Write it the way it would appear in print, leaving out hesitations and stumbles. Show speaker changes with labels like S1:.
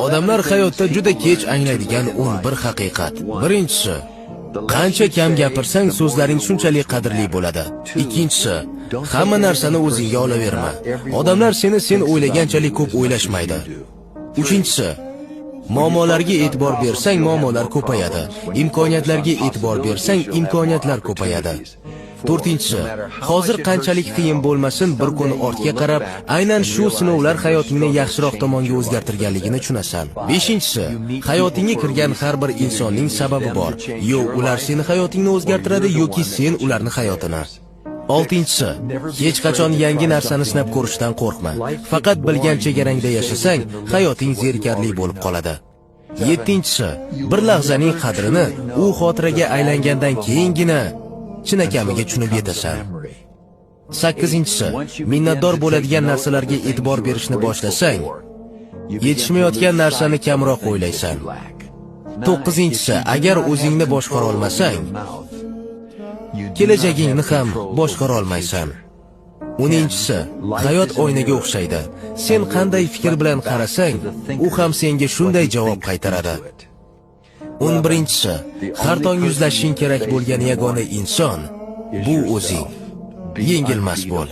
S1: Odamlar hayotda juda kech anglaydigan 11 haqiqat. Birinchisi, qancha kam gapirsang so'zlaring shunchalik qadrli bo'ladi. Ikkinchisi, hamma narsani o'zingga olaverma. Odamlar sen o'ylaganchalik ko'p o'ylashmaydi. Uchinchisi, muammolarga e'tibor bersang muammolar ko'payadi. Imkoniyatlarga e'tibor bersang imkoniyatlar ko'payadi. To'rtinchisi, hozir qanchalik qiyin bo'lmasin, bir kun ortga qarab, aynan shu sinovlar hayotingni yaxshiroq tomonga o'zgartirganligini tushunasan. Beshinchisi, hayotingga kirgan har bir insonning sababi bor. Yo ular seni hayotingni o'zgartiradi yoki sen ularni hayotini. Oltinchisi, hech qachon yangi narsani sinab ko'rishdan qo'rqma. Faqat bilgan chegarangda yashasang, hayoting zerikarli bo'lib qoladi. Yettinchisi, bir lahzaning qadrini u xotiraga aylangandan keyingina chinakamiga tushunib yetasan. Sakkizinchisi, minnatdor bo'ladigan narsalarga e'tibor berishni boshlasang, yetishmayotgan narsani kamroq o'ylaysan. To'qqizinchisi, agar o'zingni boshqara olmasang, kelajagingni ham boshqara olmaysan. 10-si, hayot oynaga o'xshaydi. Sen qanday fikr bilan qarasang, u ham senga shunday javob qaytaradi. 11-si, har tong yuzlashing kerak bo'lgan yagona inson bu o'zing. Yengilmas bo'l.